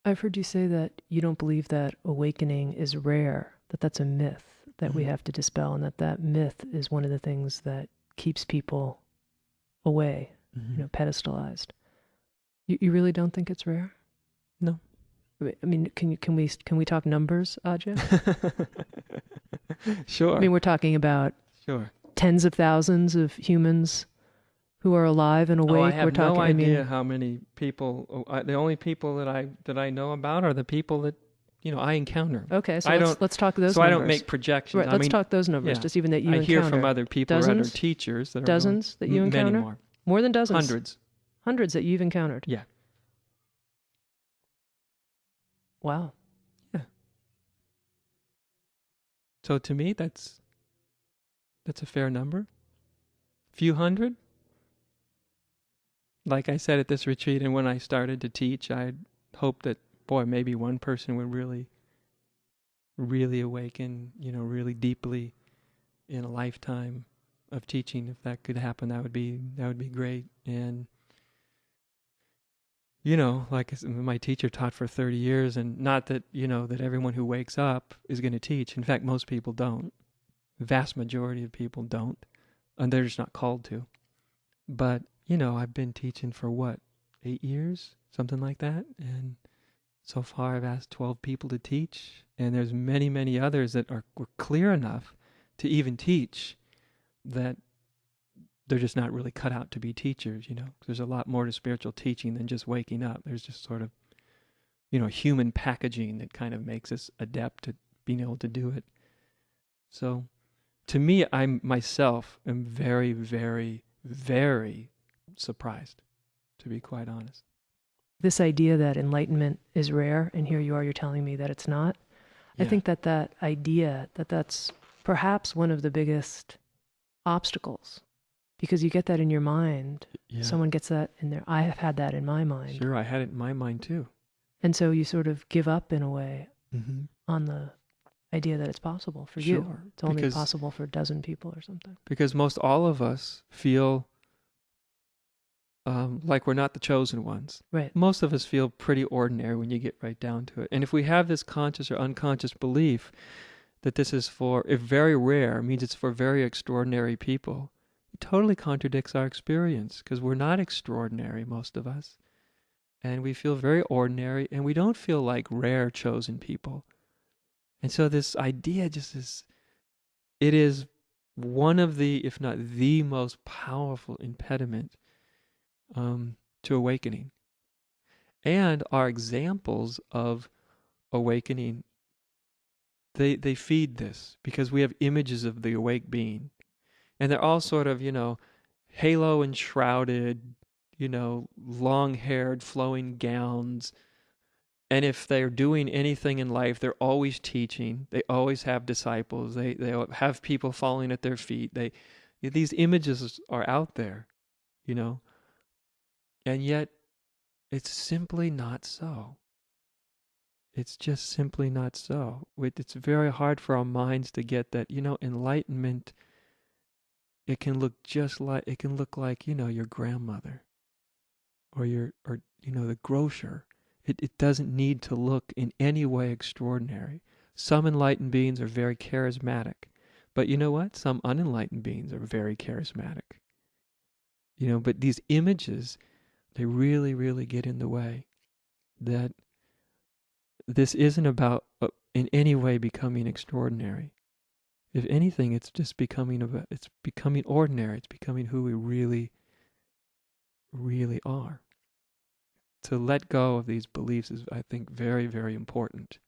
I've heard you say that you don't believe that awakening is rare, that that's a myth that we have to dispel, and that that myth is one of the things that keeps people away, pedestalized. You really don't think it's rare? No. I mean, can we talk numbers, Adya? Sure. I mean, we're talking about tens of thousands of humans who are alive and awake. I have no idea how many people. The only people that I know about are the people that I encounter. Okay, so let's talk those numbers. So I don't make projections. Right, let's talk those numbers, just even that you encounter. I hear from other people or other teachers that are dozens that you encounter? Many more. More than dozens? Hundreds. Hundreds that you've encountered? Yeah. Wow. Yeah. So to me, that's a fair number. Few hundred. Like I said at this retreat, and when I started to teach, I hoped that, maybe one person would really, really awaken, really deeply in a lifetime of teaching. If that could happen, that would be great. And like my teacher taught for 30 years, and not that that everyone who wakes up is going to teach. In fact, most people don't. The vast majority of people don't, and they're just not called to. But I've been teaching for 8 years, something like that. And so far I've asked 12 people to teach. And there's many, many others that were clear enough to even teach that they're just not really cut out to be teachers, There's a lot more to spiritual teaching than just waking up. There's just sort of, human packaging that kind of makes us adept at being able to do it. So to me, I myself am very, very, very surprised, to be quite honest. This idea that enlightenment is rare, and here you are, you're telling me that it's not. Yeah. I think that idea, that's perhaps one of the biggest obstacles, because you get that in your mind. Yeah. Someone gets that in there. I have had that in my mind. Sure, I had it in my mind too. And so you sort of give up in a way on the idea that it's possible for you. It's only possible for a dozen people or something. Because most all of us feel like we're not the chosen ones. Right. Most of us feel pretty ordinary when you get right down to it. And if we have this conscious or unconscious belief that this is if very rare, means it's for very extraordinary people, it totally contradicts our experience, because we're not extraordinary, most of us. And we feel very ordinary, and we don't feel like rare chosen people. And so this idea it is one of the, if not the most powerful impediment to awakening. And our examples of awakening, they feed this, because we have images of the awake being. And they're all sort of, halo enshrouded, long-haired, flowing gowns. And if they're doing anything in life, they're always teaching. They always have disciples. They have people falling at their feet. These images are out there, And yet, it's simply not so. It's just simply not so. It's very hard for our minds to get that, enlightenment, it can look like, your grandmother or the grocer. It doesn't need to look in any way extraordinary. Some enlightened beings are very charismatic. But you know what? Some unenlightened beings are very charismatic. But these images, they really, really get in the way. That this isn't about in any way becoming extraordinary. If anything, it's just becoming ordinary. It's becoming who we really, really are. To let go of these beliefs is, I think, very, very important.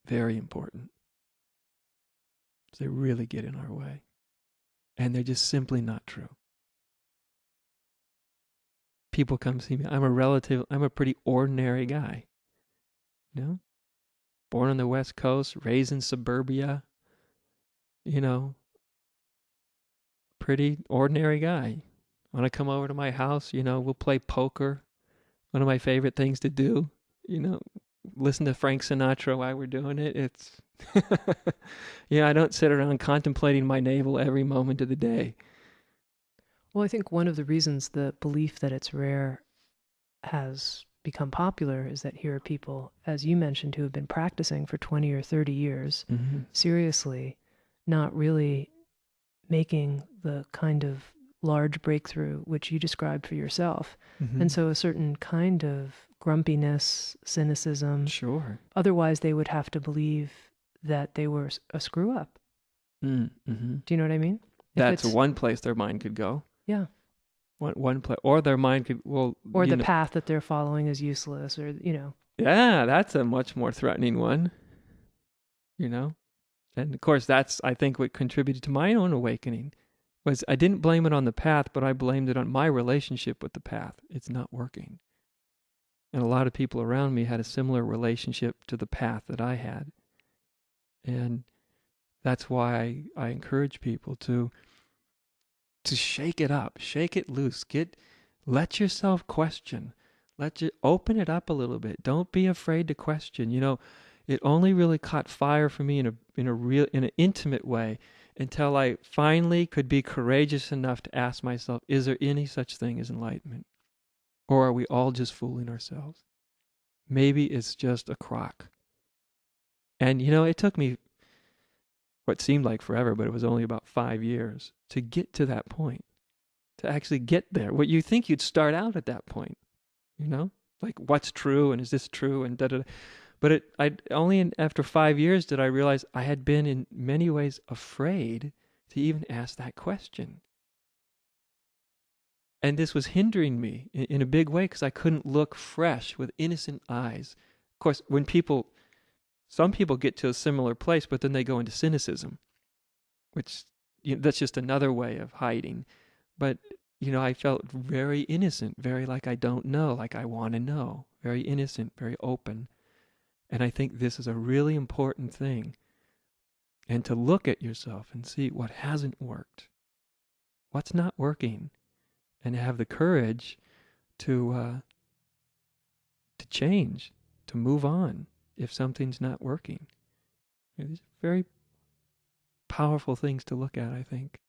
Very important. They really get in our way. And they're just simply not true. People come see me. I'm a pretty ordinary guy. Born on the West Coast, raised in suburbia. Pretty ordinary guy. Want to come over to my house, we'll play poker. One of my favorite things to do, listen to Frank Sinatra while we're doing it. It's, I don't sit around contemplating my navel every moment of the day. Well, I think one of the reasons the belief that it's rare has become popular is that here are people, as you mentioned, who have been practicing for 20 or 30 years, seriously, not really making the kind of large breakthrough which you described for yourself. And so a certain kind of grumpiness, cynicism. Sure. Otherwise, they would have to believe that they were a screw up. Do you know what I mean? That's one place their mind could go. Yeah. One place, or their mind could, well, or the path that they're following is useless, or Yeah, that's a much more threatening one. And of course, that's, I think, what contributed to my own awakening. Was I didn't blame it on the path, but I blamed it on my relationship with the path. It's not working. And a lot of people around me had a similar relationship to the path that I had. And that's why I encourage people to shake it up, shake it loose, let yourself question, open it up a little bit. Don't be afraid to question. It only really caught fire for me in an intimate way until I finally could be courageous enough to ask myself, is there any such thing as enlightenment? Or are we all just fooling ourselves? Maybe it's just a crock. And it took me what seemed like forever, but it was only about 5 years to get to that point, to actually get there. What you think you'd start out at that point, like what's true and is this true and da-da-da. But after 5 years did I realize I had been in many ways afraid to even ask that question. And this was hindering me in a big way because I couldn't look fresh with innocent eyes. Of course, some people get to a similar place, but then they go into cynicism, which that's just another way of hiding. But, I felt very innocent, very like I don't know, like I want to know, very innocent, very open. And I think this is a really important thing. And to look at yourself and see what hasn't worked, what's not working, and have the courage to change, to move on if something's not working. These are very powerful things to look at, I think.